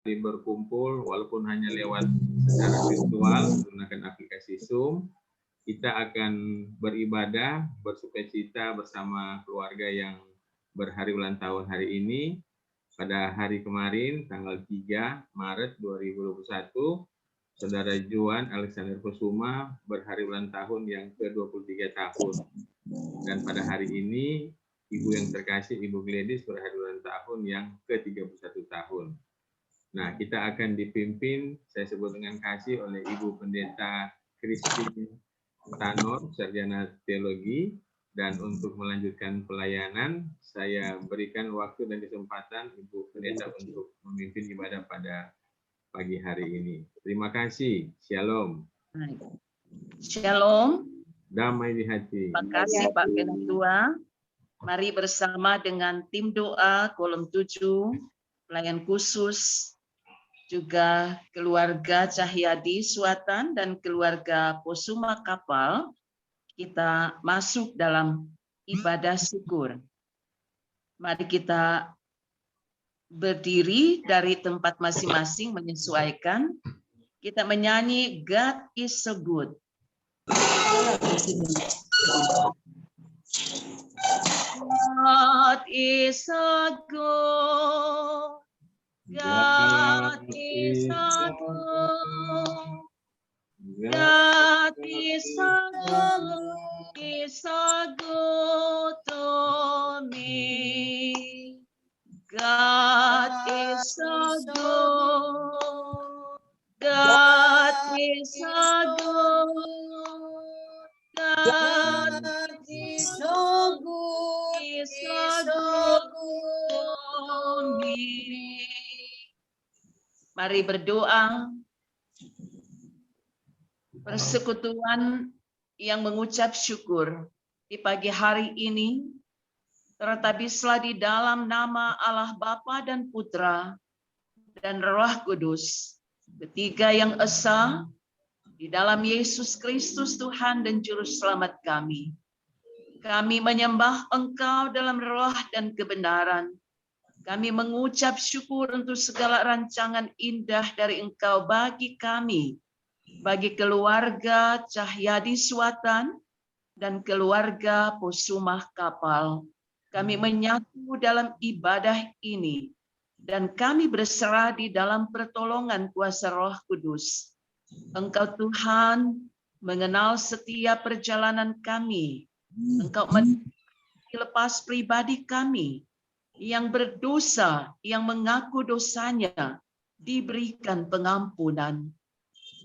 berkumpul walaupun hanya lewat secara virtual menggunakan aplikasi Zoom. Kita akan beribadah, bersukacita bersama keluarga yang berhari ulang tahun hari ini. Pada hari kemarin, tanggal 3 Maret 2021, Saudara Juan Alexander Kusuma berhari ulang tahun yang ke-23 tahun. Dan pada hari ini, Ibu yang terkasih, Ibu Gladys berhari ulang tahun yang ke-31 tahun. Nah, kita akan dipimpin, saya sebut dengan kasih, oleh Ibu Pendeta Christine Tanor, Sarjana Teologi, dan untuk melanjutkan pelayanan, saya berikan waktu dan kesempatan Ibu Pendeta untuk memimpin ibadah pada pagi hari ini. Terima kasih. Shalom. Shalom. Damai di hati. Terima kasih Pak Ketua. Mari bersama dengan tim doa kolom 7, pelayan khusus, juga keluarga Cahyadi Suatan dan keluarga Posuma Kapal, kita masuk dalam ibadah syukur. Mari kita berdiri dari tempat masing-masing menyesuaikan. Kita menyanyi God is so good. God is so good. God is so good. God is so good. Is so good to me. God is so good. God is so good. God is so good. Is so good to me. Mari berdoa. Persekutuan yang mengucap syukur di pagi hari ini tertabislah di dalam nama Allah Bapa dan Putra dan Roh Kudus, ketiga yang esa, di dalam Yesus Kristus Tuhan dan Juru Selamat kami. Kami menyembah Engkau dalam roh dan kebenaran. Kami mengucap syukur untuk segala rancangan indah dari Engkau bagi kami, bagi keluarga Cahyadi Suatan dan keluarga Posumah Kapal. Kami menyatu dalam ibadah ini dan kami berserah di dalam pertolongan kuasa Roh Kudus. Engkau Tuhan mengenal setiap perjalanan kami. Engkau lepas pribadi kami yang berdosa, yang mengaku dosanya, diberikan pengampunan.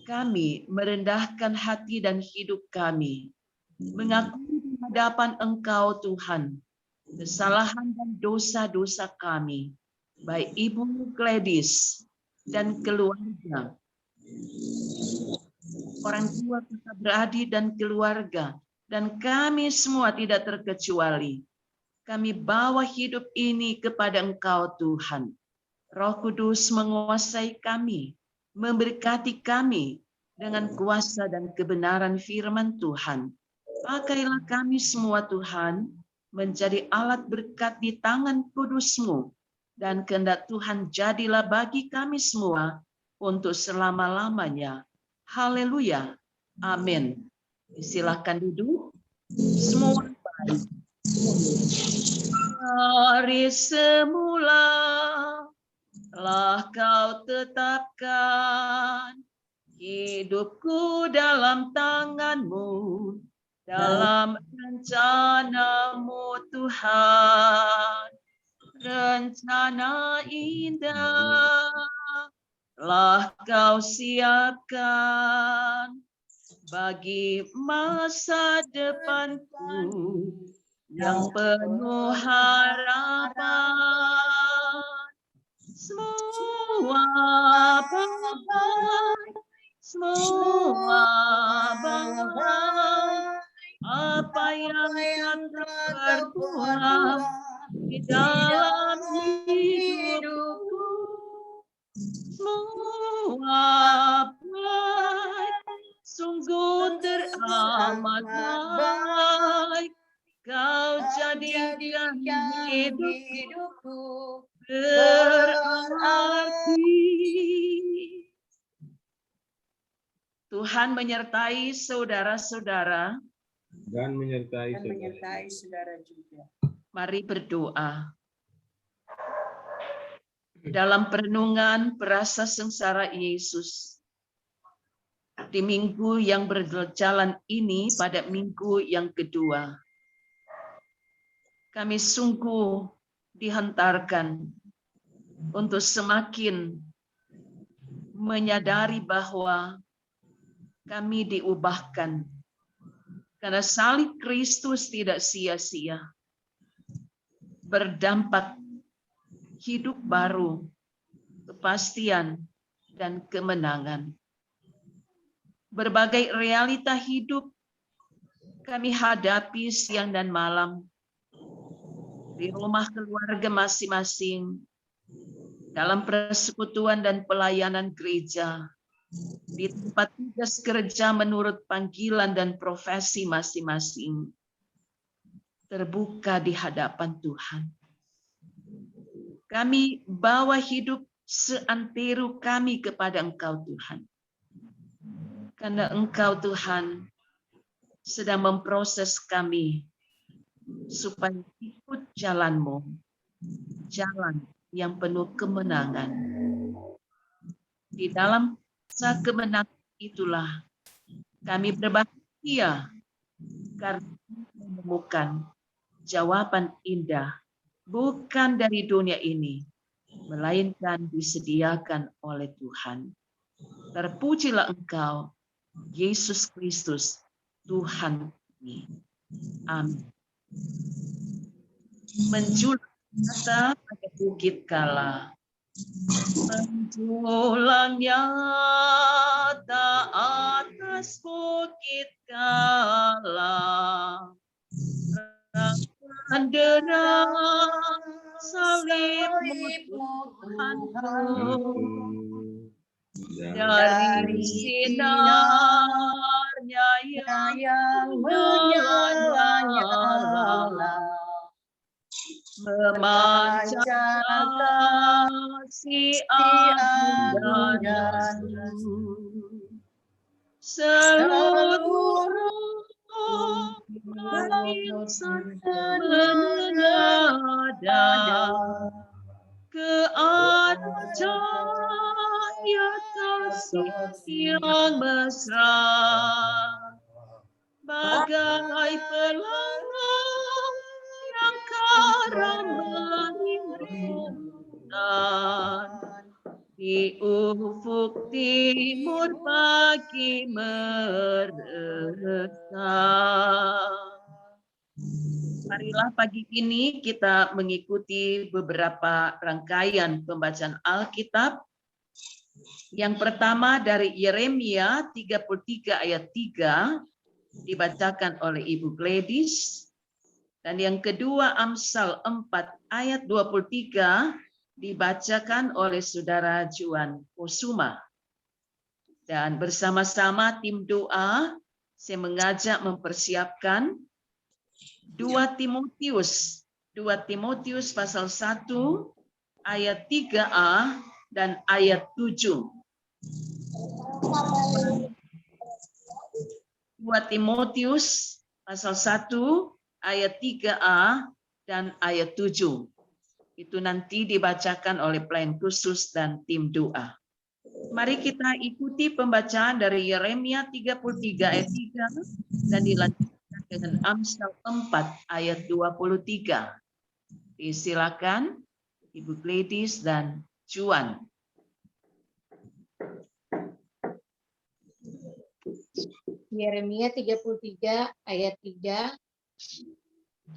Kami merendahkan hati dan hidup kami, mengakui di hadapan Engkau Tuhan, kesalahan dan dosa-dosa kami, baik Ibu Gladys dan keluarga, orang tua kita beradik dan keluarga, dan kami semua tidak terkecuali. Kami bawa hidup ini kepada Engkau Tuhan. Roh Kudus menguasai kami, memberkati kami dengan kuasa dan kebenaran firman Tuhan. Pakailah kami semua Tuhan, menjadi alat berkat di tangan kudus-Mu, dan kehendak Tuhan jadilah bagi kami semua untuk selama-lamanya. Haleluya. Amin. Silakan duduk. Semua baik. Dari semula telah Kau tetapkan hidupku dalam tangan-Mu, dalam rencana-Mu Tuhan. Rencana indah telah Kau siapkan bagi masa depanku yang penuh harapan. Semua baik, semua baik, apa yang terperbuat di dalam hidupku, semua baik, sungguh teramat baik. Kau jadikan hidupku berarti Tuhan menyertai saudara-saudara. Dan menyertai saudara juga. Mari berdoa. Dalam perenungan perasa sengsara Yesus, di minggu yang berjalan ini pada minggu yang kedua, kami sungguh dihantarkan untuk semakin menyadari bahwa kami diubahkan karena salib Kristus tidak sia-sia, berdampak hidup baru, kepastian, dan kemenangan. Berbagai realita hidup kami hadapi siang dan malam, di rumah keluarga masing-masing, dalam persekutuan dan pelayanan gereja, di tempat tugas kerja menurut panggilan dan profesi masing-masing, terbuka di hadapan Tuhan. Kami bawa hidup seantero kami kepada Engkau Tuhan. Karena Engkau Tuhan sedang memproses kami supaya ikut jalan-Mu, jalan yang penuh kemenangan. Di dalam kemenangan itulah kami berbahagia karena menemukan jawaban indah bukan dari dunia ini, melainkan disediakan oleh Tuhan. Terpujilah Engkau, Yesus Kristus, Tuhan kami. Amin. Menjulang nyata pada bukit kala. Menjulang nyata atas bukit kala. Derang salibmu Tuhanku, dari sinarnya yang menyala, memancarkan si dan seluruh insan menengadah ke arah cahaya kasih yang mesra, bagai pelangi yang karam merindukan di ufuk timur pagi meresap. Marilah pagi ini kita mengikuti beberapa rangkaian pembacaan Alkitab. Yang pertama dari Yeremia 33 ayat 3 dibacakan oleh Ibu Gladys. Dan yang kedua Amsal 4 ayat 23 dibacakan oleh Saudara Juan Kusuma. Dan bersama-sama tim doa, saya mengajak mempersiapkan 2 Timotius pasal 1 ayat 3a dan ayat 7. 2 Timotius pasal 1 ayat 3a dan ayat 7. Itu nanti dibacakan oleh pelayan khusus dan tim doa. Mari kita ikuti pembacaan dari Yeremia 33 ayat 3 dan dilanjutkan dengan Amsal 4 ayat 23. Disilakan Ibu Gladys dan Juan. Yeremia 33 ayat 3.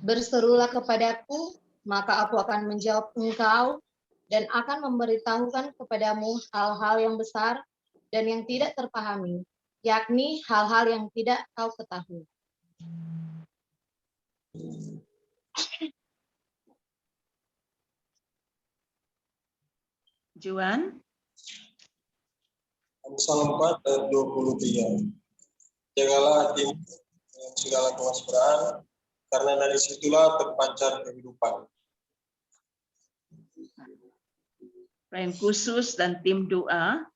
Berserulah kepadaku, maka aku akan menjawab engkau dan akan memberitahukan kepadamu hal-hal yang besar dan yang tidak terpahami, yakni hal-hal yang tidak kau ketahui. Juan. Amsal 4 ayat 23. Jagalah hatimu dengan segala kewaspadaan, karena dari situlah terpancar kehidupan. Pelayan khusus dan tim doa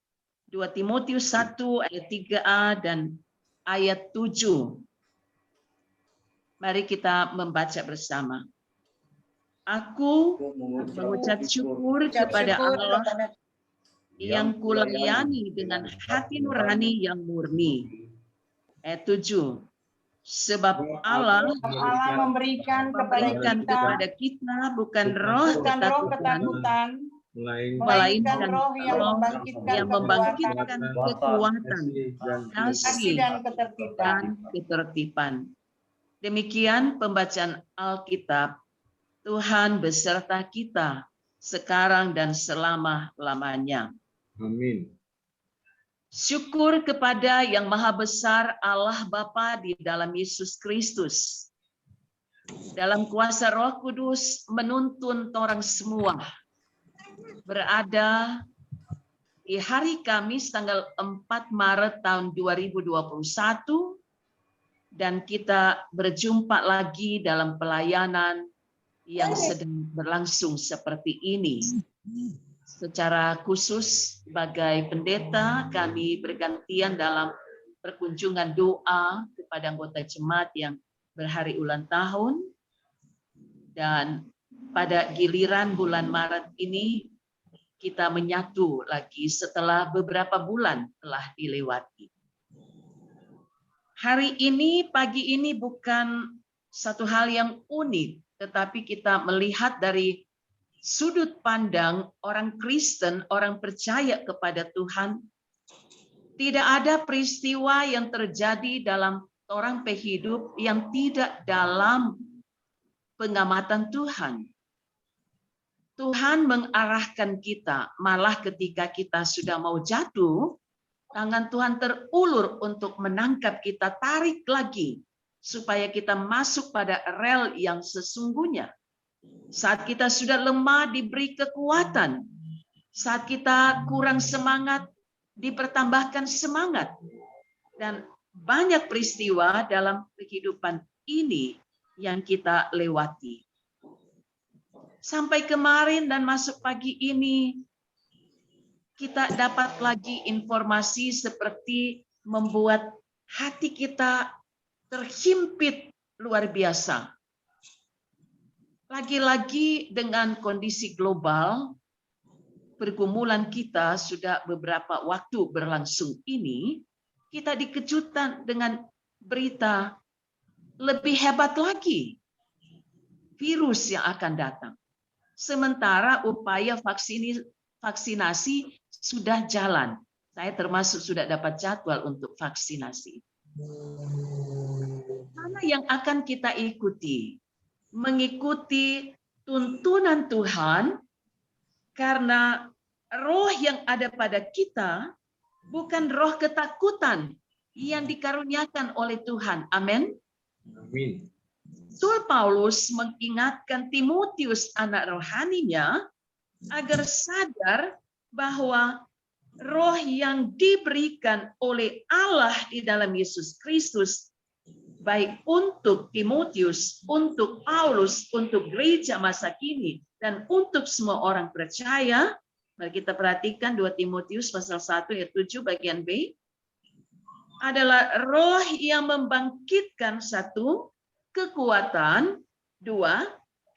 2 Timotius 1 ayat 3a dan ayat 7. Mari kita membaca bersama. Aku mengucap syukur kepada Allah yang kulayani dengan hati nurani yang murni. Ayat 7. Sebab Allah memberikan kepada kita bukan roh ketakutan, melainkan roh yang membangkitkan kekuatan, kasih, dan ketertiban. Demikian pembacaan Alkitab. Tuhan beserta kita sekarang dan selama-lamanya. Amin. Syukur kepada Yang Maha Besar Allah Bapa di dalam Yesus Kristus. Dalam kuasa Roh Kudus menuntun orang semua berada di hari Kamis tanggal 4 Maret tahun 2021 dan kita berjumpa lagi dalam pelayanan yang sedang berlangsung seperti ini. Secara khusus sebagai pendeta kami bergantian dalam perkunjungan doa kepada anggota jemaat yang berhari ulang tahun, dan pada giliran bulan Maret ini kita menyatu lagi setelah beberapa bulan telah dilewati. Hari ini, pagi ini bukan satu hal yang unik, tetapi kita melihat dari sudut pandang orang Kristen, orang percaya kepada Tuhan. Tidak ada peristiwa yang terjadi dalam orang hidup yang tidak dalam pengamatan Tuhan. Tuhan mengarahkan kita, malah ketika kita sudah mau jatuh, tangan Tuhan terulur untuk menangkap kita, tarik lagi, supaya kita masuk pada rel yang sesungguhnya. Saat kita sudah lemah, diberi kekuatan. Saat kita kurang semangat, dipertambahkan semangat. Dan banyak peristiwa dalam kehidupan ini yang kita lewati. Sampai kemarin dan masuk pagi ini, kita dapat lagi informasi seperti membuat hati kita terhimpit luar biasa. Lagi-lagi dengan kondisi global, pergumulan kita sudah beberapa waktu berlangsung ini, kita dikejutkan dengan berita lebih hebat lagi, virus yang akan datang. Sementara upaya vaksinasi sudah jalan. Saya termasuk sudah dapat jadwal untuk vaksinasi. Mana yang akan kita ikuti? Mengikuti tuntunan Tuhan, karena roh yang ada pada kita bukan roh ketakutan yang dikaruniakan oleh Tuhan. Amin. Amin. Rasul Paulus mengingatkan Timotius anak rohaninya agar sadar bahwa roh yang diberikan oleh Allah di dalam Yesus Kristus, baik untuk Timotius, untuk Paulus, untuk gereja masa kini, dan untuk semua orang percaya. Mari kita perhatikan 2 Timotius pasal 1 ayat 7 bagian B. Adalah roh yang membangkitkan 1, kekuatan, 2,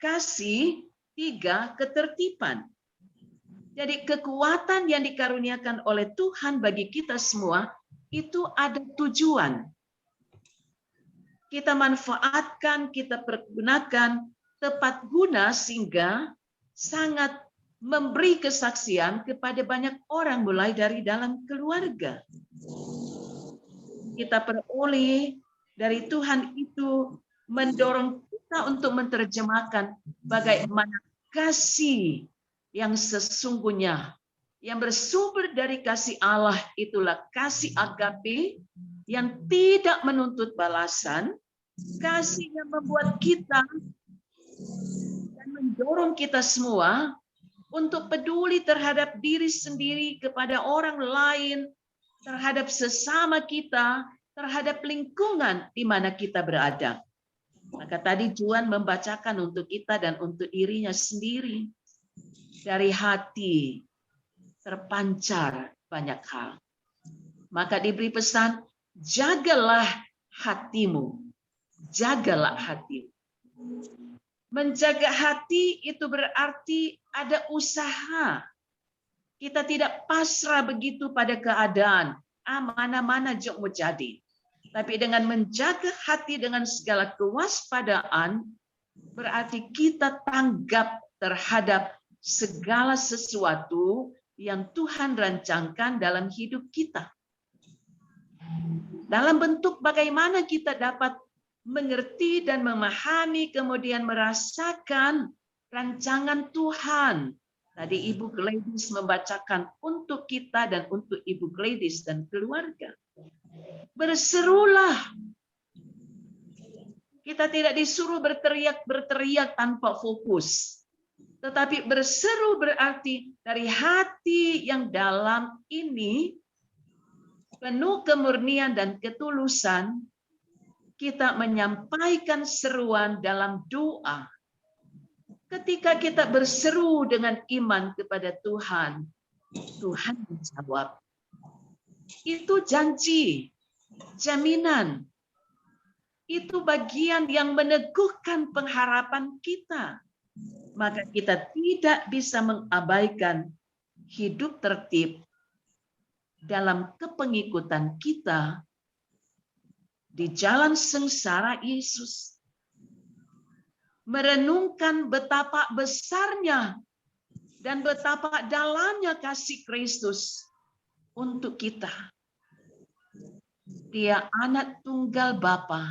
kasih, 3, ketertiban. Jadi kekuatan yang dikaruniakan oleh Tuhan bagi kita semua itu ada tujuan. Kita manfaatkan, kita pergunakan tepat guna sehingga sangat memberi kesaksian kepada banyak orang mulai dari dalam keluarga. Kita peroleh dari Tuhan itu mendorong kita untuk menerjemahkan bagaimana kasih yang sesungguhnya, yang bersumber dari kasih Allah, itulah kasih agape yang tidak menuntut balasan, kasih yang membuat kita dan mendorong kita semua untuk peduli terhadap diri sendiri, kepada orang lain, terhadap sesama kita, terhadap lingkungan di mana kita berada. Maka tadi Juan membacakan untuk kita dan untuk dirinya sendiri. Dari hati terpancar banyak hal. Maka diberi pesan, jagalah hatimu. Jagalah hatimu. Menjaga hati itu berarti ada usaha. Kita tidak pasrah begitu pada keadaan. Mana-mana jok mau jadi. Tapi dengan menjaga hati dengan segala kewaspadaan, berarti kita tanggap terhadap segala sesuatu yang Tuhan rancangkan dalam hidup kita. Dalam bentuk bagaimana kita dapat mengerti dan memahami, kemudian merasakan rancangan Tuhan. Tadi Ibu Gladys membacakan untuk kita dan untuk Ibu Gladys dan keluarga. Berserulah. Kita tidak disuruh berteriak tanpa fokus. Tetapi berseru berarti dari hati yang dalam ini, penuh kemurnian dan ketulusan, kita menyampaikan seruan dalam doa. Ketika kita berseru dengan iman kepada Tuhan, Tuhan menjawab. Itu janji, jaminan. Itu bagian yang meneguhkan pengharapan kita. Maka kita tidak bisa mengabaikan hidup tertib dalam kepengikutan kita di jalan sengsara Yesus. Merenungkan betapa besarnya dan betapa dalamnya kasih Kristus untuk kita. Dia anak tunggal Bapa,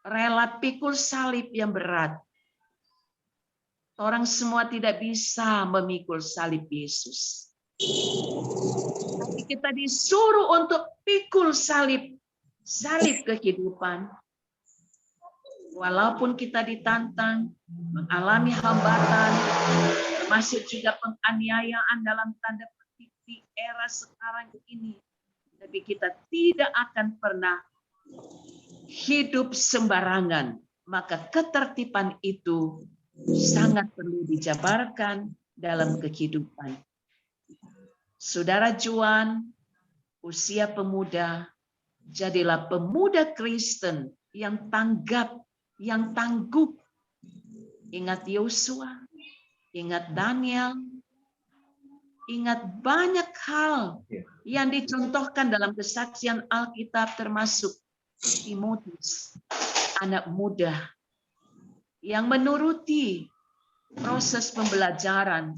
rela pikul salib yang berat. Orang semua tidak bisa memikul salib Yesus. Tapi kita disuruh untuk pikul salib kehidupan. Walaupun kita ditantang, mengalami hambatan, termasuk juga penganiayaan dalam tanda petik di era sekarang ini. Tapi kita tidak akan pernah hidup sembarangan. Maka ketertiban itu sangat perlu dijabarkan dalam kehidupan. Saudara Juan, usia pemuda, jadilah pemuda Kristen yang tanggap, yang tangguh. Ingat Yosua, ingat Daniel, ingat banyak hal yang dicontohkan dalam kesaksian Alkitab, termasuk Timotius, anak muda yang menuruti proses pembelajaran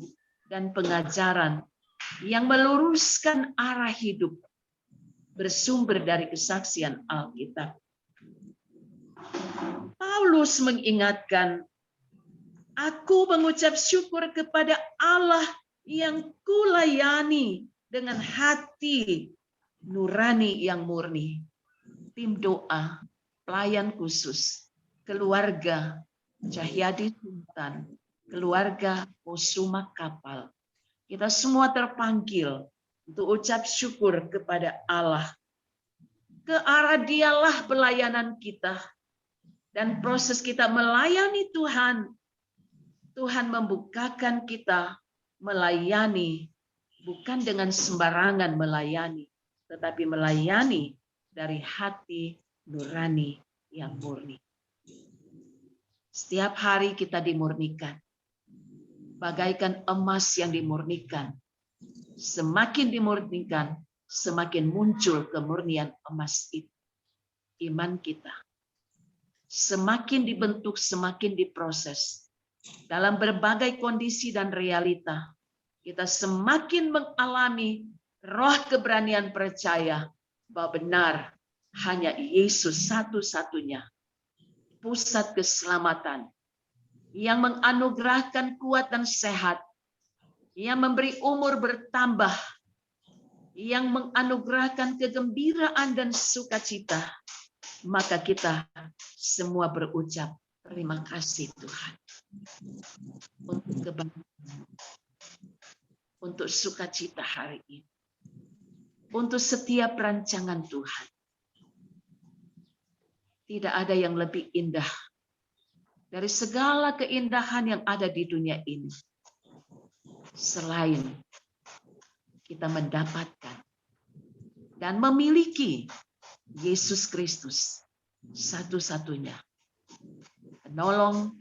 dan pengajaran yang meluruskan arah hidup bersumber dari kesaksian Alkitab. Paulus mengingatkan, aku mengucap syukur kepada Allah yang kulayani dengan hati nurani yang murni. Tim doa, pelayan khusus, keluarga Cahyadi Sultan, keluarga Osuma Kapal. Kita semua terpanggil untuk ucap syukur kepada Allah. Ke arah Dialah pelayanan kita. Dan proses kita melayani Tuhan, Tuhan membukakan kita melayani, bukan dengan sembarangan melayani, tetapi melayani dari hati nurani yang murni. Setiap hari kita dimurnikan, bagaikan emas yang dimurnikan. Semakin dimurnikan, semakin muncul kemurnian emas itu. Iman kita semakin dibentuk, semakin diproses. Dalam berbagai kondisi dan realita, kita semakin mengalami roh keberanian percaya bahwa benar hanya Yesus satu-satunya pusat keselamatan yang menganugerahkan kuat dan sehat, yang memberi umur bertambah, yang menganugerahkan kegembiraan dan sukacita. Maka kita semua berucap terima kasih Tuhan untuk kebaikan, untuk sukacita hari ini, untuk setiap rancangan Tuhan. Tidak ada yang lebih indah dari segala keindahan yang ada di dunia ini selain kita mendapatkan dan memiliki Yesus Kristus satu-satunya penolong,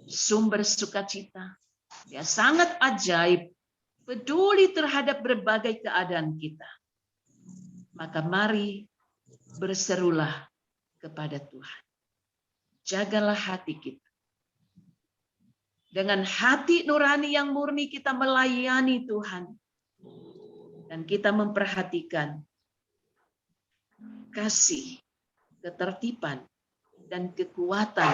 sumber sukacita. Dia sangat ajaib, peduli terhadap berbagai keadaan kita. Maka mari berserulah kepada Tuhan. Jagalah hati kita. Dengan hati nurani yang murni kita melayani Tuhan. Dan kita memperhatikan kasih, ketertiban, dan kekuatan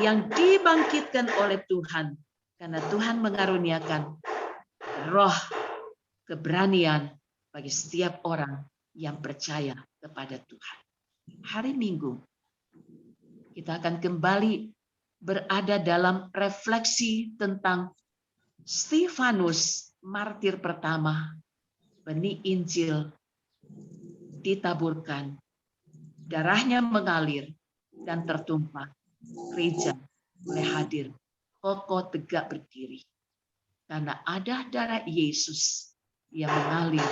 yang dibangkitkan oleh Tuhan. Karena Tuhan mengaruniakan roh keberanian bagi setiap orang yang percaya kepada Tuhan. Hari Minggu kita akan kembali berada dalam refleksi tentang Stefanus, martir pertama. Benih Injil ditaburkan, darahnya mengalir dan tertumpah. Gereja boleh hadir, kokoh tegak berdiri. Karena ada darah Yesus yang mengalir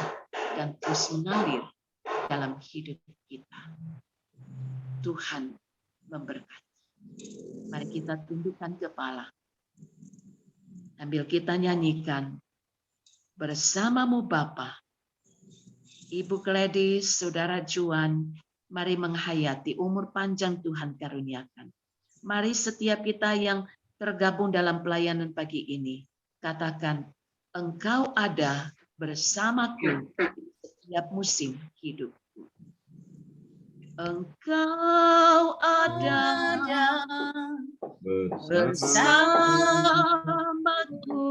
dan terus mengalir dalam hidup kita. Tuhan memberkati. Mari kita tundukkan kepala. Sambil kita nyanyikan, bersamamu Bapa, Ibu Gladys, Saudara Juan, mari menghayati umur panjang Tuhan karuniakan. Mari setiap kita yang tergabung dalam pelayanan pagi ini, katakan, Engkau ada bersamaku setiap musim hidup. Engkau ada bersamaku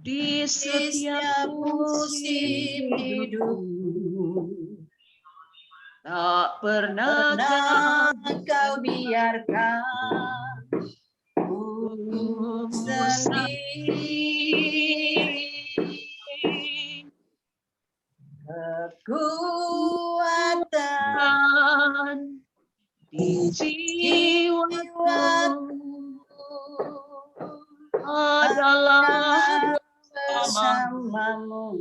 di setiap musim hidup. Tak pernah kau biarkan sendiri. Kekuatan di jiwaku adalah bersamamu.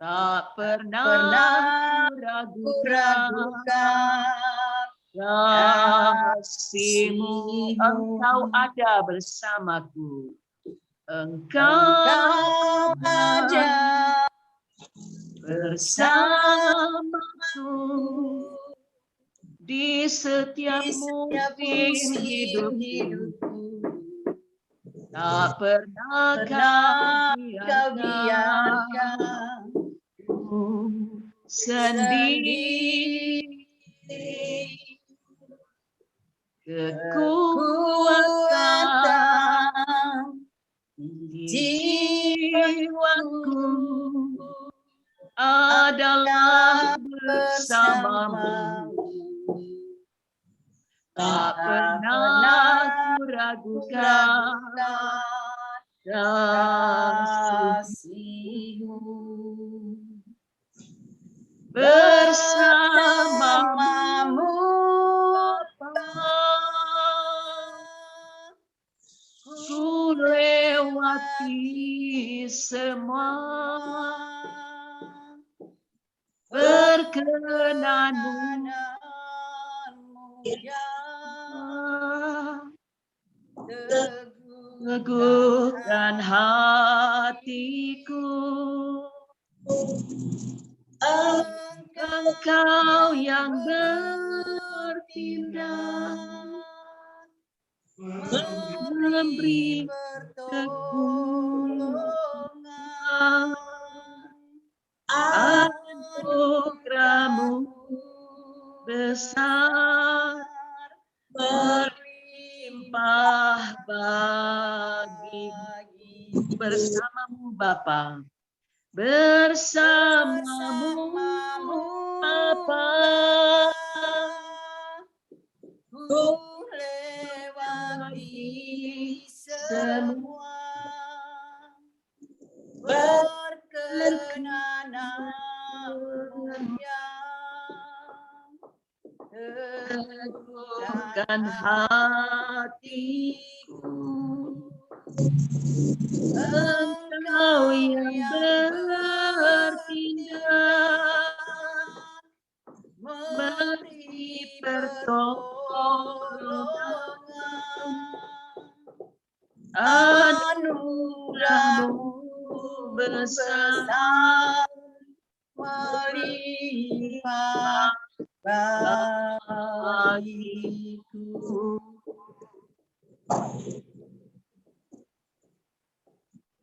Tak pernah ragukan kasih-Mu. Engkau ada bersamaku. Engkau ada bersamaku di setiap musim hidupku. Tak pernah kau biarkan sendiri. Kekuatan di jiwaku adalah bersamamu. Tak pernah ku ragukan kasih-Mu. Bersamamu ku lewati semua. Berkenan-Mu teguhkan hatiku. Engkau yang bertindak memberi pertolongan. Anugerah-Mu besar berlimpah bagi. Bersamamu Bapa, bersamamu Bapa, ku lewati semua. Berkenan-Mu yang teguhkan hatiku. Engkau yang anugerahmu besar melimpah bagiku.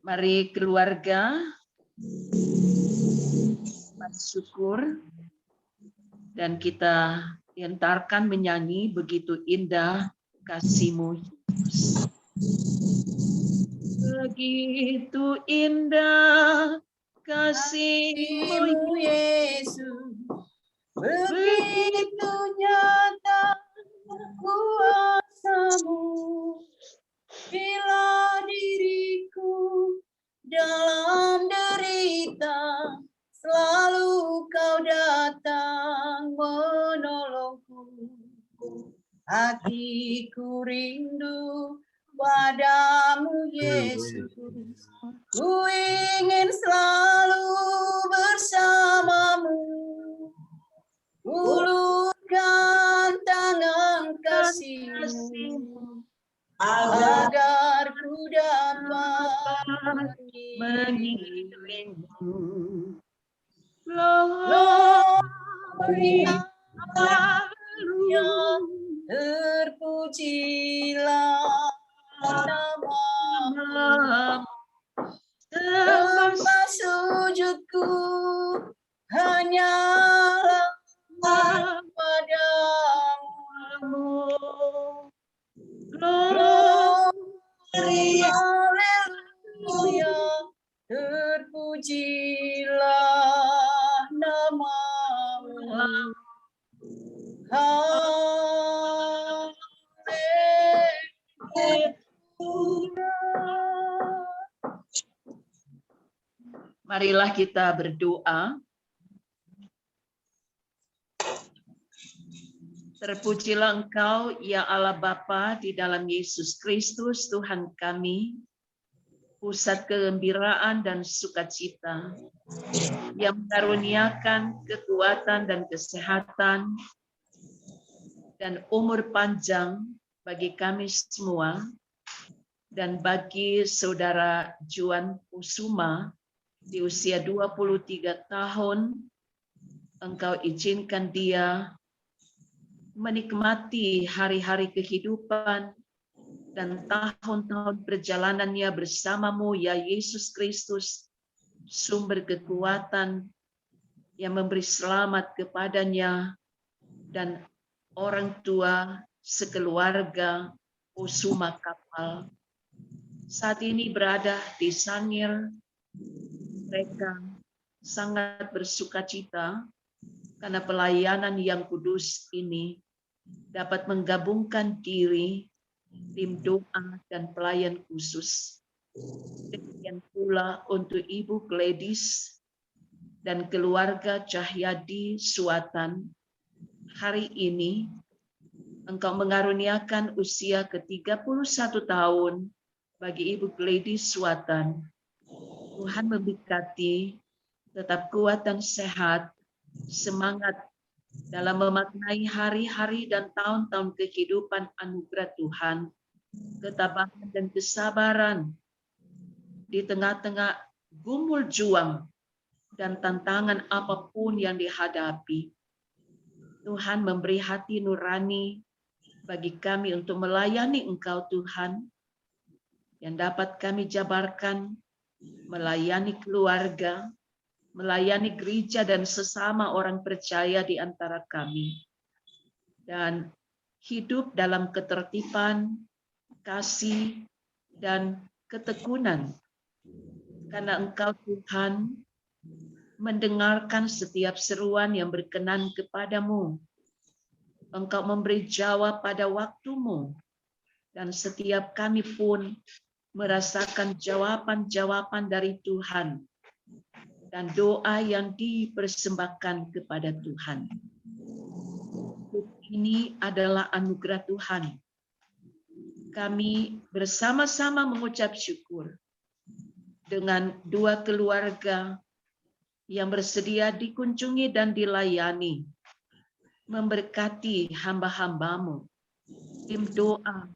Mari keluarga bersyukur dan kita diantarkan menyanyi begitu indah kasih-Mu Yesus. Begitu indah kasih-Mu Yesus, begitu nyata kuasa-Mu, bila diriku dalam derita, selalu Kau datang menolongku. Hatiku rindu padamu Yesus, ku ingin selalu bersamamu. Ulurkan tangan kasih-Mu agar ku dapat mengiringmu. Gloria, haleluya, terpujilah nama-Mu. Sembah sujudku hanyalah padamu. Gloria, haleluya, terpujilah nama-Mu. Marilah kita berdoa. Terpujilah Engkau, ya Allah Bapa, di dalam Yesus Kristus, Tuhan kami, pusat kegembiraan dan sukacita, yang mengaruniakan kekuatan dan kesehatan dan umur panjang bagi kami semua, dan bagi saudara Juan Kusuma di usia 23 tahun, Engkau izinkan dia menikmati hari-hari kehidupan dan tahun-tahun perjalanannya bersama-Mu, ya Yesus Kristus, sumber kekuatan yang memberi selamat kepadanya dan orang tua sekeluarga Kusuma Kapal. Saat ini berada di Sangir, mereka sangat bersukacita karena pelayanan yang kudus ini dapat menggabungkan diri tim doa dan pelayan khusus. Demikian pula untuk Ibu Gladys dan keluarga Cahyadi Suatan. Hari ini Engkau mengaruniakan usia ke-31 tahun bagi Ibu Gladys Suatan. Tuhan memberkati, tetap kuat dan sehat, semangat dalam memaknai hari-hari dan tahun-tahun kehidupan anugerah Tuhan, ketabahan dan kesabaran di tengah-tengah gumul juang dan tantangan apapun yang dihadapi. Tuhan memberi hati nurani bagi kami untuk melayani Engkau Tuhan, yang dapat kami jabarkan melayani keluarga, melayani gereja dan sesama orang percaya di antara kami, dan hidup dalam ketertiban, kasih, dan ketekunan. Karena Engkau Tuhan mendengarkan setiap seruan yang berkenan kepadamu. Engkau memberi jawab pada waktumu, dan setiap kami pun merasakan jawaban-jawaban dari Tuhan dan doa yang dipersembahkan kepada Tuhan. Ini adalah anugerah Tuhan. Kami bersama-sama mengucap syukur dengan dua keluarga yang bersedia dikunjungi dan dilayani, memberkati hamba-hambamu, tim doa,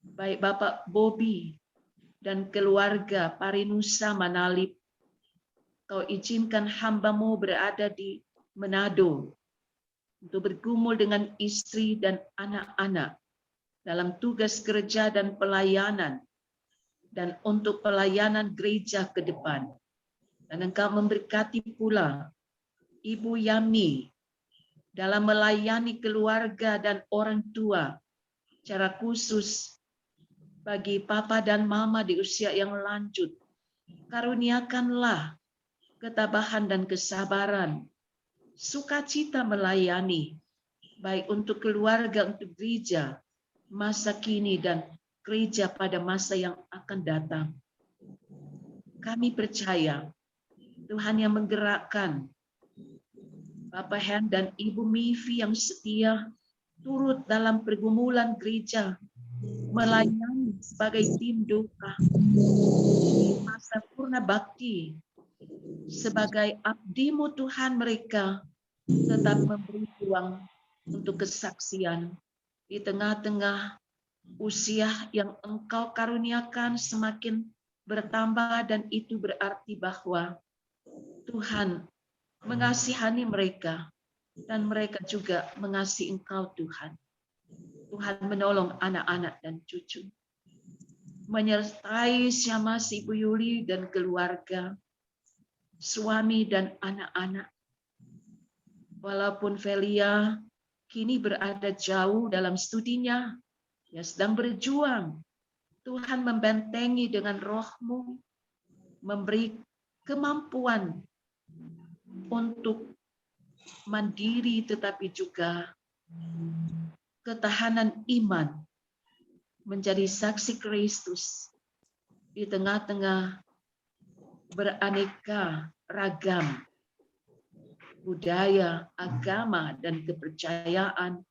baik Bapak Bobby dan keluarga Parinusa Manalip. Kau izinkan hamba-Mu berada di Manado untuk bergumul dengan istri dan anak-anak dalam tugas kerja dan pelayanan, dan untuk pelayanan gereja ke depan. Dan Engkau memberkati pula Ibu Yami dalam melayani keluarga dan orang tua, secara khusus bagi papa dan mama di usia yang lanjut. Karuniakanlah ketabahan dan kesabaran, sukacita melayani, baik untuk keluarga, untuk gereja, masa kini dan gereja pada masa yang akan datang. Kami percaya Tuhan yang menggerakkan Bapak Hen dan Ibu Mivi yang setia turut dalam pergumulan gereja, melayani sebagai tim doa di masa purna bakti, sebagai abdi-Mu Tuhan. Mereka tetap memberi ruang untuk kesaksian di tengah-tengah usia yang Engkau karuniakan semakin bertambah, dan itu berarti bahwa Tuhan mengasihani mereka dan mereka juga mengasihi Engkau Tuhan. Tuhan menolong anak-anak dan cucu, menyertai Syamas Ibu Yuli dan keluarga, suami dan anak-anak. Walaupun Velia kini berada jauh dalam studinya, dia sedang berjuang. Tuhan membentengi dengan Roh-Mu, memberi kemampuan untuk mandiri tetapi juga ketahanan iman, menjadi saksi Kristus di tengah-tengah beraneka ragam budaya, agama, dan kepercayaan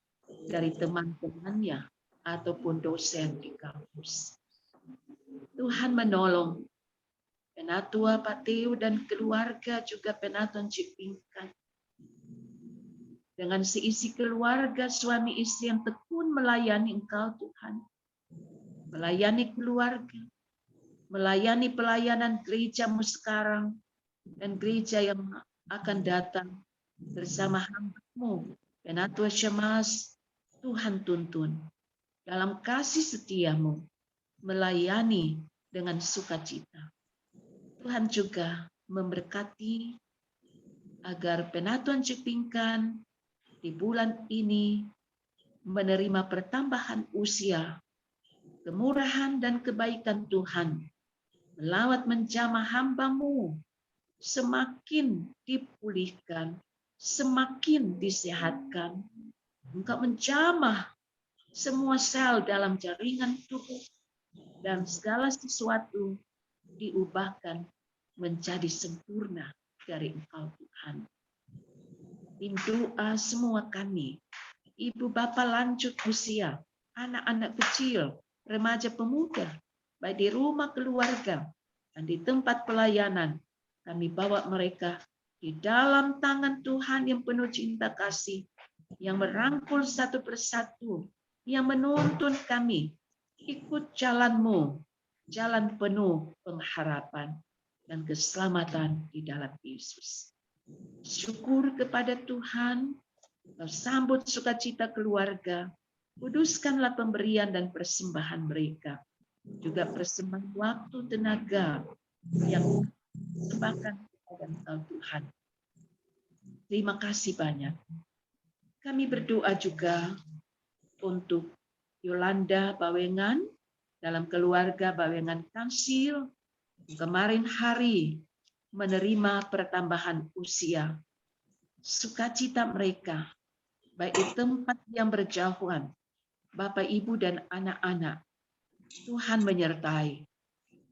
dari teman-temannya ataupun dosen di kampus. Tuhan menolong Penatua Pateu dan keluarga, juga Penatua Cipingkan. Dengan seisi keluarga, suami istri yang tekun melayani Engkau Tuhan. Melayani keluarga, melayani pelayanan gereja-Mu sekarang, dan gereja yang akan datang bersama hamba-Mu, Penatua Syamas. Tuhan tuntun dalam kasih setia-Mu, melayani dengan sukacita. Tuhan juga memberkati agar Penatuan Cipingkan di bulan ini menerima pertambahan usia, kemurahan dan kebaikan Tuhan, melawat menjamah hamba-Mu, semakin dipulihkan, semakin disehatkan. Engkau menjamah semua sel dalam jaringan tubuh, dan segala sesuatu diubahkan menjadi sempurna dari Engkau Tuhan. Tim doa semua kami, ibu bapa lanjut usia, anak-anak kecil, remaja pemuda, baik di rumah keluarga dan di tempat pelayanan, kami bawa mereka di dalam tangan Tuhan yang penuh cinta kasih, yang merangkul satu persatu, yang menuntun kami ikut jalan-Mu, jalan penuh pengharapan dan keselamatan di dalam Yesus. Syukur kepada Tuhan, Kau sambut sukacita keluarga, kuduskanlah pemberian dan persembahan mereka, juga persembahan waktu tenaga yang persembahkan kepada Engkau Tuhan. Terima kasih banyak. Kami berdoa juga untuk Yolanda Bawengan, dalam keluarga Bawengan Kansil, kemarin hari menerima pertambahan usia. Sukacita mereka, baik di tempat yang berjauhan, Bapak, Ibu, dan anak-anak, Tuhan menyertai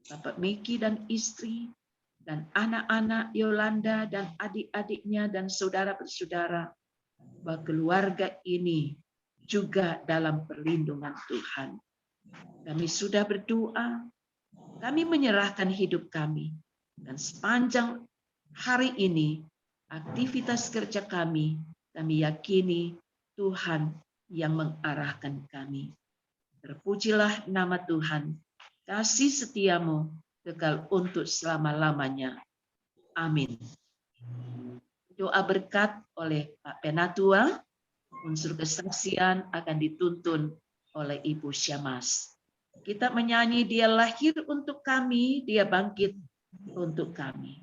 Bapak Miki dan istri, dan anak-anak Yolanda dan adik-adiknya dan saudara-saudara, bahwa keluarga ini juga dalam perlindungan Tuhan. Kami sudah berdoa, kami menyerahkan hidup kami, dan sepanjang hari ini, aktivitas kerja kami yakini Tuhan yang mengarahkan kami. Terpujilah nama Tuhan kasih setiamu kekal untuk selama-lamanya. Amin. Doa berkat oleh Pak Penatua, unsur kesaksian akan dituntun oleh Ibu Syamas. Kita menyanyi, dia lahir untuk kami, dia bangkit untuk kami.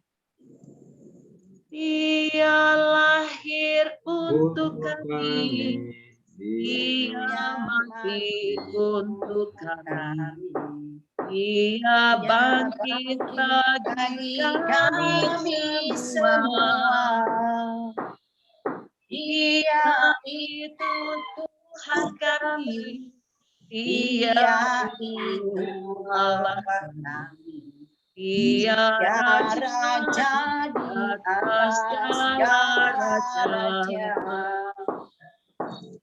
Dia lahir untuk kami, dia mati untuk kami, dia bangkit bagi kami semua. Dia itu Tuhan kami, dia itu Allah kami, dia Raja di atas segala raja.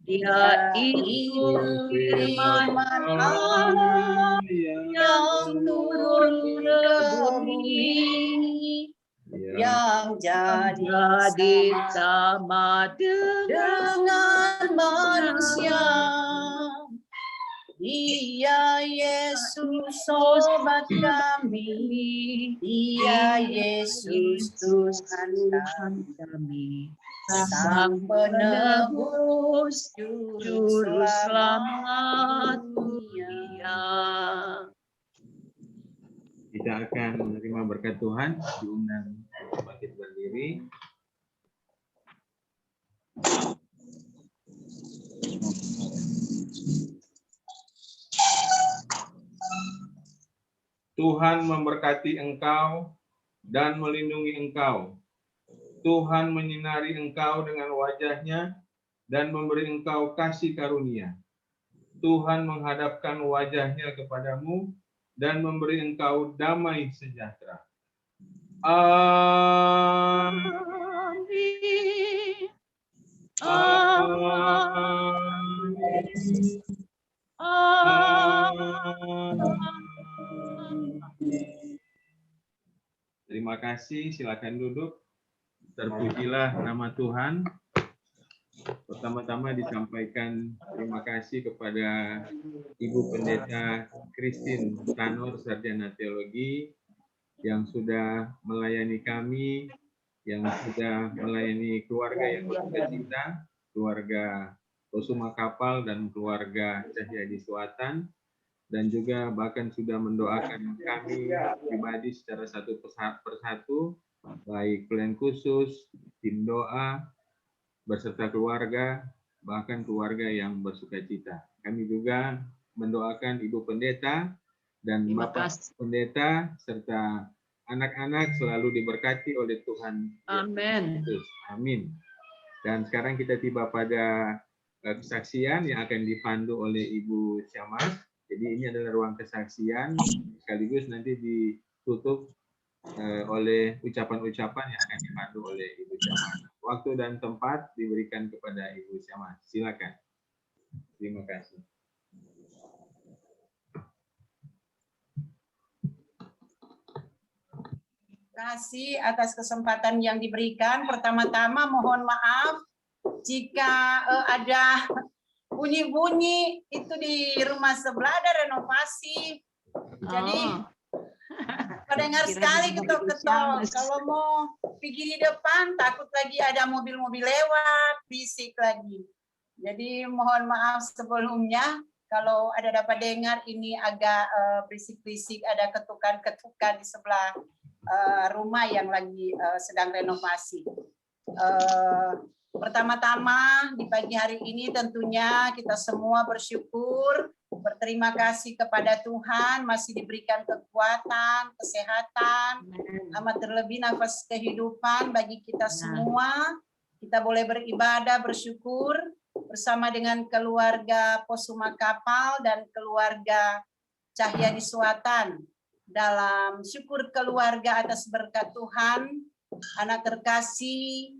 Dia itu firman Allah yang turun ke bumi, yang jadi sama dengan manusia. Dia Yesus sobat kami, dia Yesus Tuhan kami, Sang Penebus Juru Selamat dunia. Kita akan menerima berkat Tuhan, diundang untuk bangkit berdiri. Tuhan memberkati engkau dan melindungi engkau. Tuhan menyinari engkau dengan wajah-Nya dan memberi engkau kasih karunia. Tuhan menghadapkan wajah-Nya kepadamu dan memberi engkau damai sejahtera. Amin. Terima kasih, silakan duduk. Terpujilah nama Tuhan. Pertama-tama disampaikan terima kasih kepada Ibu Pendeta Christine Tanur, Sarjana Teologi, yang sudah melayani kami, yang sudah melayani keluarga yang bersukacita, keluarga Posuma Kapal dan keluarga Cahya di Selatan, dan juga bahkan sudah mendoakan kami pribadi secara satu persatu, baik pelayan khusus, tim doa, beserta keluarga, bahkan keluarga yang bersukacita. Kami juga mendoakan Ibu Pendeta dan Bapak Pendeta serta anak-anak selalu diberkati oleh Tuhan. Amin. Amin. Dan sekarang kita tiba pada kesaksian yang akan dipandu oleh Ibu Syamas. Jadi ini adalah ruang kesaksian, sekaligus nanti ditutup oleh ucapan-ucapan yang akan dipandu oleh Ibu Syamas. Waktu dan tempat diberikan kepada Ibu Syamas. Silakan. Terima kasih. Terima kasih atas kesempatan yang diberikan. Pertama-tama mohon maaf jika ada bunyi-bunyi itu di rumah sebelah ada renovasi. Jadi kedengar sekali ketok-ketok. Kalau mau pergi di depan takut lagi ada mobil-mobil lewat, bisik lagi. Jadi mohon maaf sebelumnya kalau ada dapat dengar ini agak berisik-berisik, ada ketukan-ketukan di sebelah rumah yang lagi sedang renovasi. Pertama-tama di pagi hari ini tentunya kita semua bersyukur, berterima kasih kepada Tuhan masih diberikan kekuatan, kesehatan, amat terlebih nafas kehidupan bagi kita semua. Kita boleh beribadah, bersyukur bersama dengan keluarga Posuma Kapal dan keluarga Cahya di Selatan. Dalam syukur keluarga atas berkat Tuhan, anak terkasih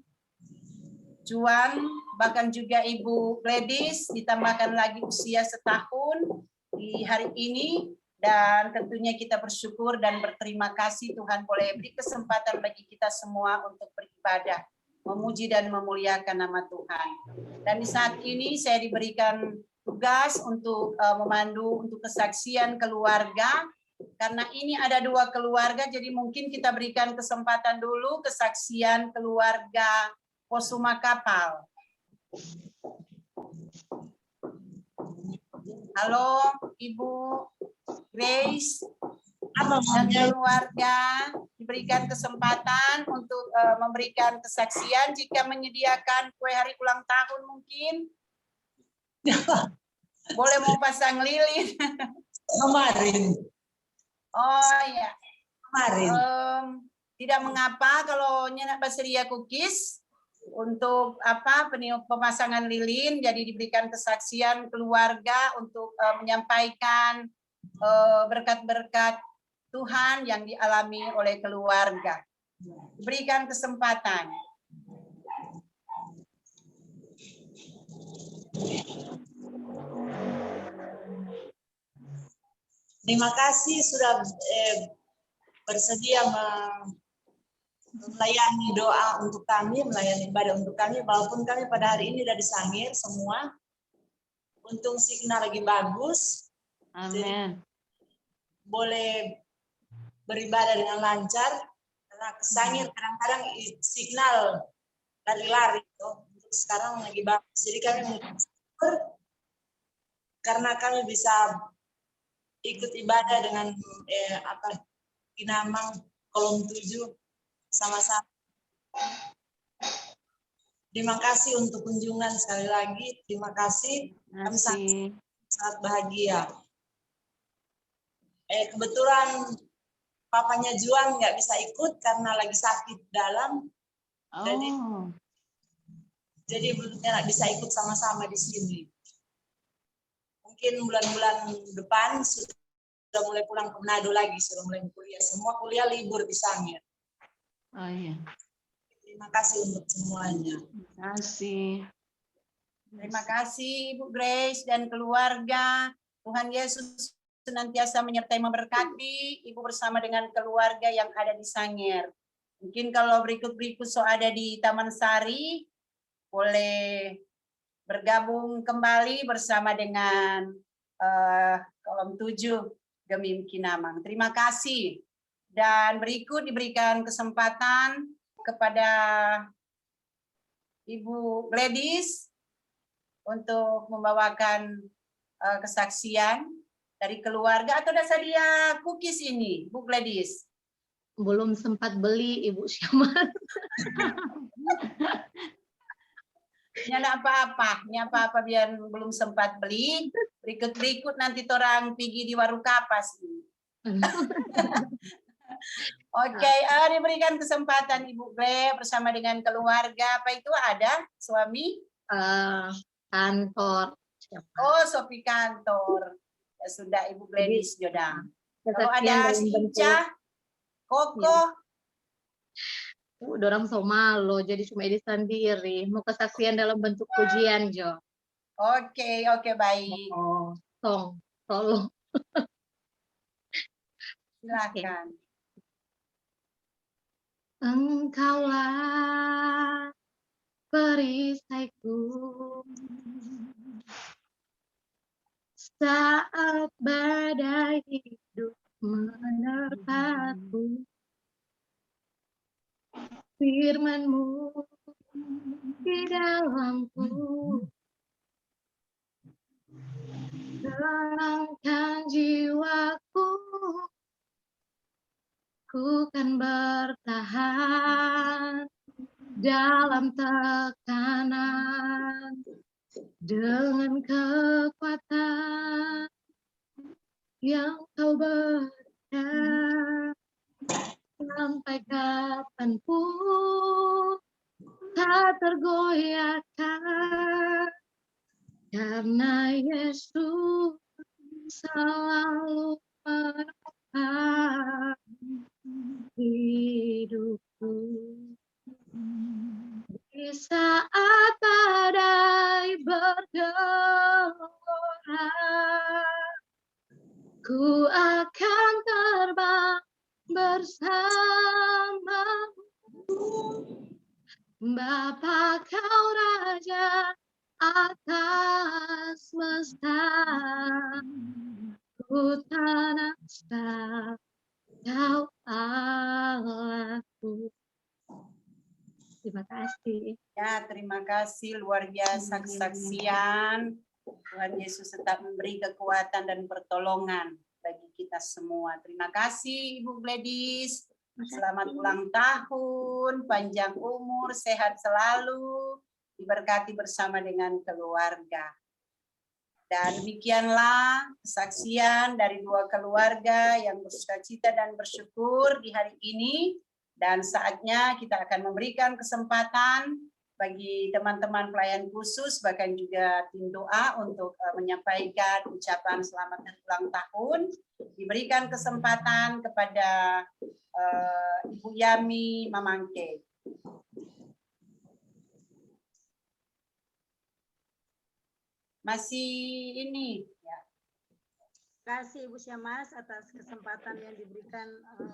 Juan, bahkan juga Ibu Gladys, ditambahkan lagi usia setahun di hari ini, dan tentunya kita bersyukur dan berterima kasih Tuhan boleh beri kesempatan bagi kita semua untuk beribadah, memuji dan memuliakan nama Tuhan. Dan di saat ini saya diberikan tugas untuk memandu untuk kesaksian keluarga Karena ini ada 2 keluarga, jadi mungkin kita berikan kesempatan dulu kesaksian keluarga Posuma Kapal. Halo, Ibu Grace dan keluarga, diberikan kesempatan untuk memberikan kesaksian jika menyediakan kue hari ulang tahun mungkin. Boleh mau pasang lilin. Kemarin. Oh ya. Kemarin. Tidak mengapa kalau nyenak Basiria Cookies untuk pemasangan lilin, jadi diberikan kesaksian keluarga untuk menyampaikan berkat-berkat Tuhan yang dialami oleh keluarga. Berikan kesempatan. Terima kasih sudah bersedia melayani doa untuk kami, melayani ibadah untuk kami, walaupun kami pada hari ini sudah disangir semua. Untung signal lagi bagus. Amin. Boleh beribadah dengan lancar, karena kesangir kadang-kadang signal lari-lari. Untuk sekarang lagi bagus. Jadi kami bersyukur karena kami bisa ikut ibadah dengan Kinamang Kolom 7 sama-sama. Terima kasih untuk kunjungan sekali lagi. Terima kasih. Kami sangat bahagia. Kebetulan papanya Juan nggak bisa ikut karena lagi sakit dalam. Jadi nggak bisa ikut sama-sama di sini. Mungkin bulan-bulan depan sudah mulai pulang ke Manado lagi, sudah mulai kuliah. Semua kuliah libur di Sangir. Oh iya. Terima kasih untuk semuanya. Terima kasih. Terima kasih Ibu Grace dan keluarga. Tuhan Yesus senantiasa menyertai memberkati Ibu bersama dengan keluarga yang ada di Sangir. Mungkin kalau berikut-berikut ada di Taman Sari, boleh bergabung kembali bersama dengan Kolom 7 Gemim Kinamang. Terima kasih. Dan berikut diberikan kesempatan kepada Ibu Gladys untuk membawakan kesaksian dari keluarga, atau dasar dia cookies ini, Bu Gladys? Belum sempat beli, Ibu Syamar. Nyana apa-apa biar belum sempat beli. Berikut-berikut nanti orang pergi di warung kapas. Oke, diberikan kesempatan Ibu Gle bersama dengan keluarga. Apa itu ada suami? Kantor. Oh, Sopi kantor. Ya, sudah Ibu Gladys Jodang. Kalau ada si Ica, Koko. Dorang so malu, jadi cuma edit sendiri. Mau kesaksian dalam bentuk pujian, Jo. Oke, baik. Tolong. Silakan. Engkaulah perisaiku saat badai hidup menerpaku. Firman-Mu di dalamku tenangkan jiwaku, ku kan bertahan dalam tekanan dengan kekuatan yang Kau berikan. Sampai kapanpun tak tergoyahkan, karena Yesus selalu menopang hidupku. Di saat badai bergelora, ku akan terbang bersamamu. Bapa Kau Raja atas semesta, Ku tak naksa Kau Allahku. Terima kasih. Ya, terima kasih, luar biasa kesaksian. Tuhan Yesus tetap memberi kekuatan dan pertolongan bagi kita semua. Terima kasih Ibu Gladys. Selamat ulang tahun, panjang umur, sehat selalu, diberkati bersama dengan keluarga. Dan demikianlah kesaksian dari dua keluarga yang bersukacita dan bersyukur di hari ini. Dan saatnya kita akan memberikan kesempatan bagi teman-teman pelayan khusus, bahkan juga tim doa untuk menyampaikan ucapan selamat ulang tahun. Diberikan kesempatan kepada Ibu Yami Mamangke. Masih ini ya. Terima kasih Ibu Syamas atas kesempatan yang diberikan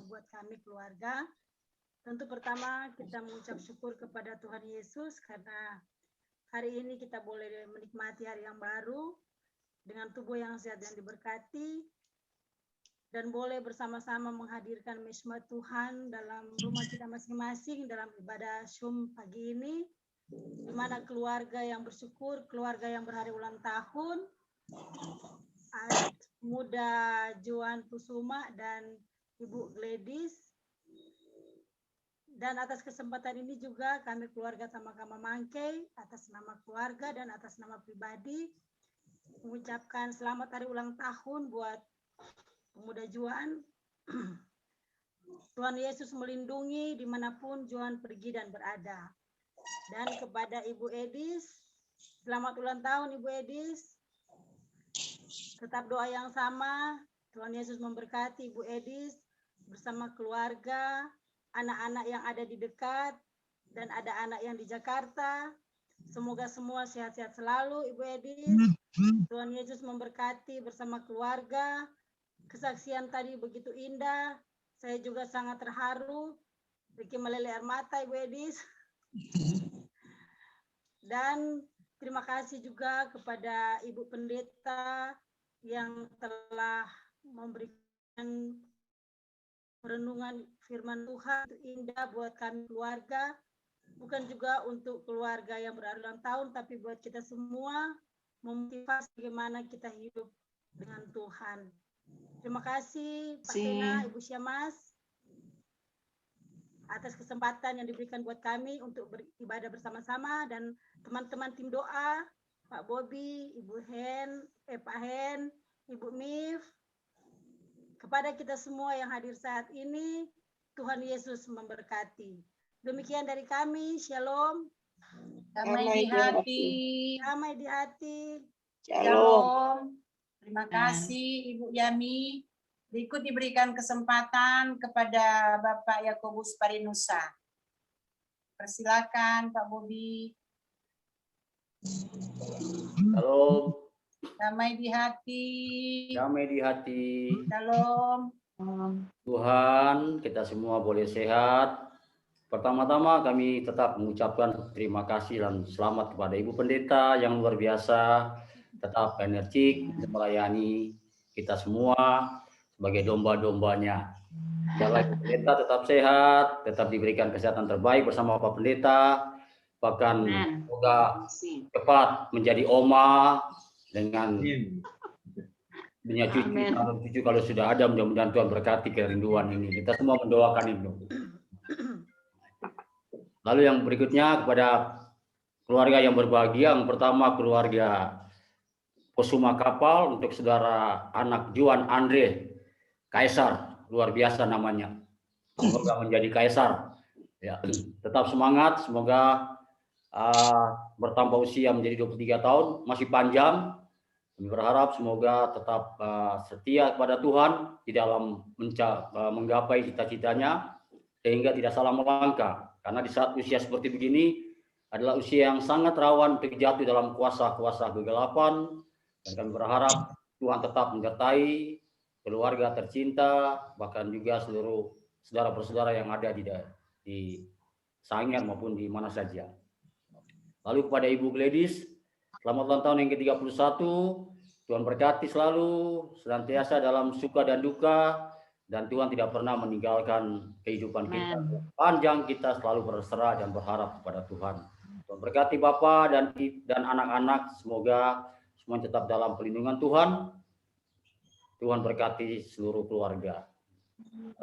buat kami keluarga. Tentu pertama kita mengucap syukur kepada Tuhan Yesus karena hari ini kita boleh menikmati hari yang baru dengan tubuh yang sehat dan diberkati dan boleh bersama-sama menghadirkan mesma Tuhan dalam rumah kita masing-masing dalam ibadah Syum pagi ini, di mana keluarga yang bersyukur, keluarga yang berhari ulang tahun, Muda Joan Kusuma dan Ibu Gladys. Dan atas kesempatan ini juga kami keluarga Tamakama Mangke, atas nama keluarga dan atas nama pribadi, mengucapkan selamat hari ulang tahun buat Pemuda Joan. Tuhan Yesus melindungi dimanapun Joan pergi dan berada. Dan kepada Ibu Edis, selamat ulang tahun Ibu Edis. Tetap doa yang sama, Tuhan Yesus memberkati Ibu Edis bersama keluarga, anak-anak yang ada di dekat, dan ada anak yang di Jakarta. Semoga semua sehat-sehat selalu Ibu Edis. Tuhan Yesus memberkati bersama keluarga. Kesaksian tadi begitu indah. Saya juga sangat terharu. Bikin meleleh air mata Ibu Edis. Dan terima kasih juga kepada Ibu Pendeta yang telah memberikan perenungan firman Tuhan indah buat kami keluarga. Bukan juga untuk keluarga yang berulang tahun, tapi buat kita semua memotivasi bagaimana kita hidup dengan Tuhan. Terima kasih Pak Sena, Ibu Syamas, atas kesempatan yang diberikan buat kami untuk beribadah bersama-sama, dan teman-teman tim doa, Pak Bobi, Ibu Hen, Pak Hen, Ibu Mif, kepada kita semua yang hadir saat ini, Tuhan Yesus memberkati. Demikian dari kami, Shalom. Damai di hati. Damai di hati. Shalom. Terima kasih Ibu Yami. Berikut diberikan kesempatan kepada Bapak Yakobus Parinusa. Persilakan Pak Bobi. Shalom. Damai di hati. Damai di hati. Shalom. Tuhan, kita semua boleh sehat. Pertama-tama kami tetap mengucapkan terima kasih dan selamat kepada Ibu Pendeta yang luar biasa, tetap energik melayani kita semua sebagai domba-dombanya. Jalan Pendeta tetap sehat, tetap diberikan kesehatan terbaik bersama Pak Pendeta, bahkan semoga cepat menjadi oma dengan punya cucu kalau sudah ada, mudah-mudahan Tuhan berkati kerinduan ini. Kita semua mendoakan itu. Lalu yang berikutnya kepada keluarga yang berbahagia, yang pertama keluarga Kusuma Kapal, untuk saudara anak Juan Andre Kaisar, luar biasa namanya. Semoga menjadi Kaisar. Ya, tetap semangat, semoga bertambah usia menjadi 23 tahun, masih panjang. Kami berharap semoga tetap setia kepada Tuhan di dalam menggapai cita-citanya sehingga tidak salah melangkah. Karena di saat usia seperti begini adalah usia yang sangat rawan untuk jatuh dalam kuasa-kuasa kegelapan, dan kami berharap Tuhan tetap menyertai keluarga tercinta, bahkan juga seluruh saudara-saudara yang ada di Sangir maupun di mana saja. Lalu kepada Ibu Gladys, selamat ulang tahun yang ke-31. Tuhan berkati selalu, senantiasa dalam suka dan duka, dan Tuhan tidak pernah meninggalkan kehidupan kita. Panjang kita selalu berserah dan berharap kepada Tuhan. Tuhan berkati Bapa dan anak-anak, semoga semua tetap dalam perlindungan Tuhan. Tuhan berkati seluruh keluarga.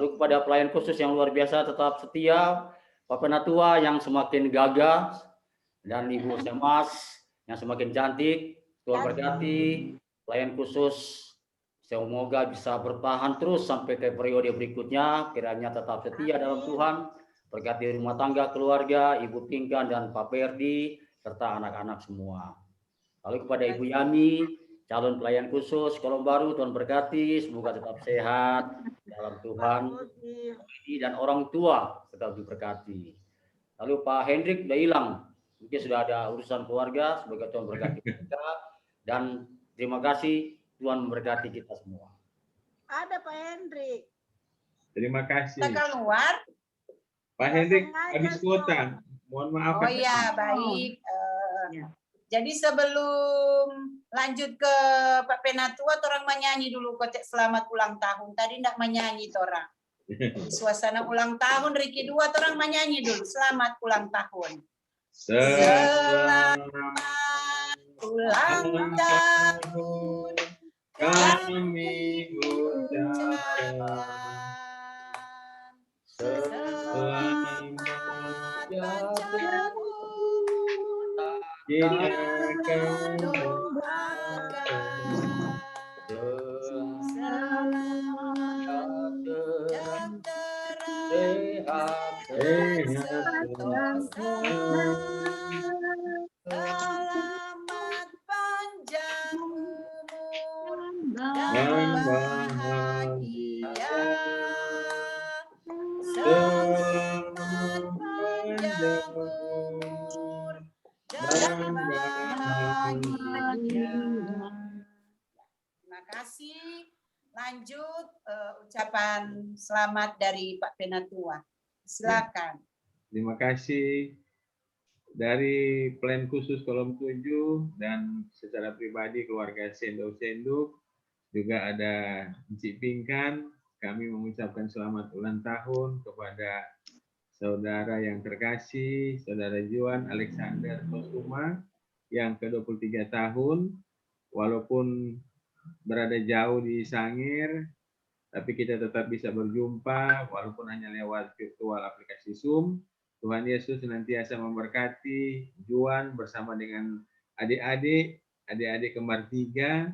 Lalu kepada pelayan khusus yang luar biasa, tetap setia, Pak Penatua yang semakin gagah, dan Ibu Semas yang semakin cantik. Tuhan berkati pelayan khusus, semoga bisa bertahan terus sampai ke periode berikutnya, kiranya tetap setia dalam Tuhan, berkati rumah tangga, keluarga, Ibu Pinkan dan Pak Perdi, serta anak-anak semua. Lalu kepada Ibu Yani, calon pelayan khusus Kolom Baru, Tuhan berkati, semoga tetap sehat dalam Tuhan, dan orang tua tetap diberkati. Lalu Pak Hendrik udah hilang, mungkin sudah ada urusan keluarga, semoga Tuhan berkati kita, dan terima kasih, Tuhan memberkati kita semua. Ada Pak Hendrik. Terima kasih. Kita keluar. Pak Hendrik habis kuota. Mohon maaf. Oh iya, baik. Jadi sebelum lanjut ke Pak Penatua, orang menyanyi dulu kotek selamat ulang tahun. Tadi enggak menyanyi orang. Suasana ulang tahun Riki 2 orang menyanyi dulu. Selamat ulang tahun. Selamat ulang tahun kami ucapkan. Selamat kita akan selamat panjang umur dan bahagia. Selamat panjang umur dan bahagia. Terima kasih. Lanjut ucapan selamat dari Pak Penatua. Silakan. Terima kasih dari plan khusus Kolom 7 dan secara pribadi keluarga Senduk-Senduk, juga ada Encik Pinkan. Kami mengucapkan selamat ulang tahun kepada saudara yang terkasih, saudara Juan Alexander Kosuma yang ke-23 tahun, walaupun berada jauh di Sangir, tapi kita tetap bisa berjumpa walaupun hanya lewat virtual aplikasi Zoom. Tuhan Yesus senantiasa memberkati Juan bersama dengan adik-adik kembar 3,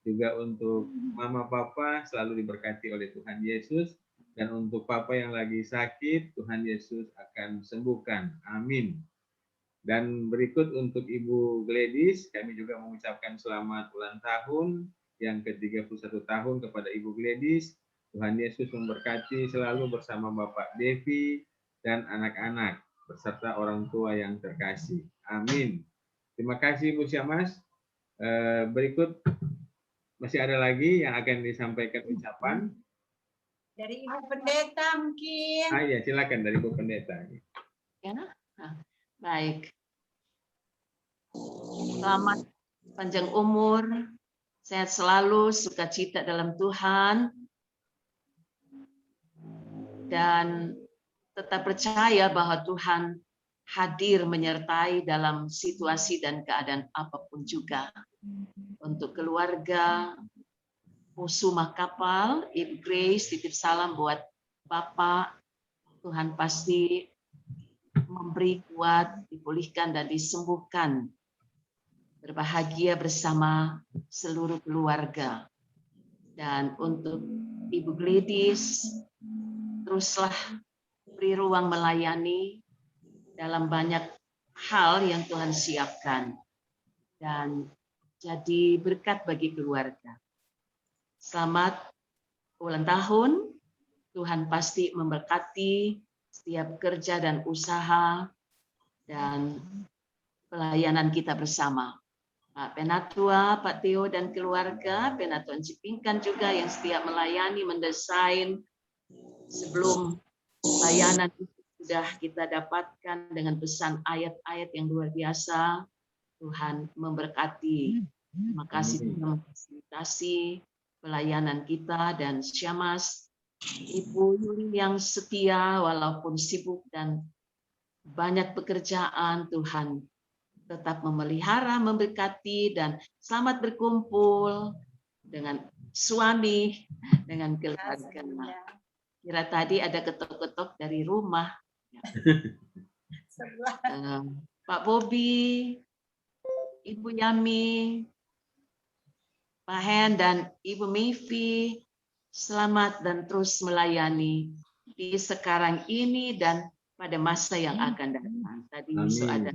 juga untuk mama papa selalu diberkati oleh Tuhan Yesus, dan untuk papa yang lagi sakit, Tuhan Yesus akan sembuhkan. Amin. Dan berikut untuk Ibu Gladys, kami juga mengucapkan selamat ulang tahun yang ke-31 tahun kepada Ibu Gladys. Tuhan Yesus memberkati selalu bersama Bapak Devi dan anak-anak beserta orang tua yang terkasih. Amin. Terima kasih Bu Syamas. Berikut masih ada lagi yang akan disampaikan ucapan. Dari Ibu Pendeta mungkin. Ya, silakan dari Ibu Pendeta. Ya, baik. Selamat panjang umur, sehat selalu, sukacita dalam Tuhan, dan tetap percaya bahwa Tuhan hadir menyertai dalam situasi dan keadaan apapun juga. Untuk keluarga Kusuma Kapal, Ibu Grace, titip salam buat Bapak. Tuhan pasti memberi kuat, dipulihkan dan disembuhkan. Berbahagia bersama seluruh keluarga. Dan untuk Ibu Gladys, teruslah beri ruang melayani dalam banyak hal yang Tuhan siapkan. Dan jadi berkat bagi keluarga. Selamat ulang tahun. Tuhan pasti memberkati setiap kerja dan usaha dan pelayanan kita bersama. Pak Penatua, Pak Theo dan keluarga, Penatua Encik Pinkan juga yang setiap melayani, mendesain sebelum layanan itu sudah kita dapatkan dengan pesan ayat-ayat yang luar biasa. Tuhan memberkati Terima kasih telah memfasilitasi pelayanan kita, dan Syamas, Ibu Yuli yang setia walaupun sibuk dan banyak pekerjaan, Tuhan tetap memelihara, memberkati, dan selamat berkumpul dengan suami, dengan keluarga. Kira tadi ada ketok-ketok dari rumah. Pak Bobi, Ibu Yami, Pak Hen, dan Ibu Mevi, selamat dan terus melayani di sekarang ini dan pada masa yang akan datang. Tadi ada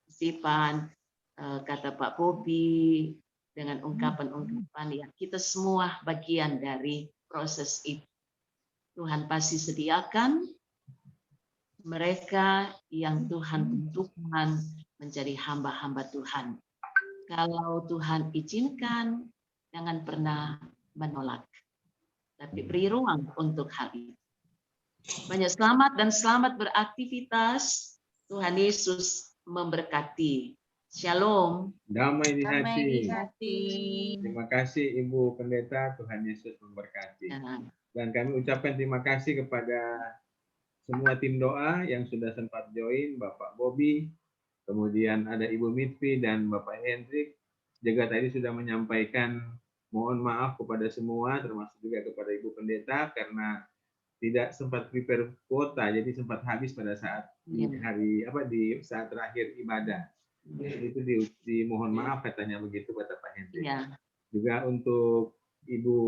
titipan kata Pak Bobi dengan ungkapan-ungkapan yang kita semua bagian dari proses itu. Tuhan pasti sediakan mereka yang Tuhan tentukan menjadi hamba-hamba Tuhan. Kalau Tuhan izinkan, jangan pernah menolak, tapi beri ruang untuk hal itu. Banyak selamat dan selamat beraktivitas. Tuhan Yesus memberkati. Shalom. Damai di hati. hati. Terima kasih Ibu Pendeta, Tuhan Yesus memberkati. Dan kami ucapkan terima kasih kepada semua tim doa yang sudah sempat join, Bapak Bobi, kemudian ada Ibu Mitvi dan Bapak Hendrik. Juga tadi sudah menyampaikan mohon maaf kepada semua, termasuk juga kepada Ibu Pendeta karena tidak sempat prepare kuota, jadi sempat habis pada saat di saat terakhir ibadah. Itu dimohon maaf katanya begitu kata Pak Hendrik. Juga untuk Ibu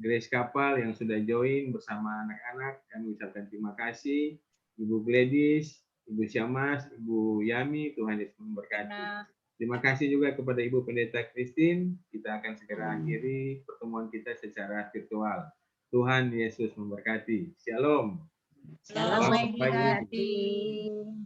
Grace Kapal yang sudah join bersama anak-anak, kami ucapkan terima kasih. Ibu Gladys, Ibu Syamas, Ibu Yami, Tuhan Yesus memberkati. Terima kasih juga kepada Ibu Pendeta Christine. Kita akan segera akhiri pertemuan kita secara virtual. Tuhan Yesus memberkati. Shalom. Selamat pagi.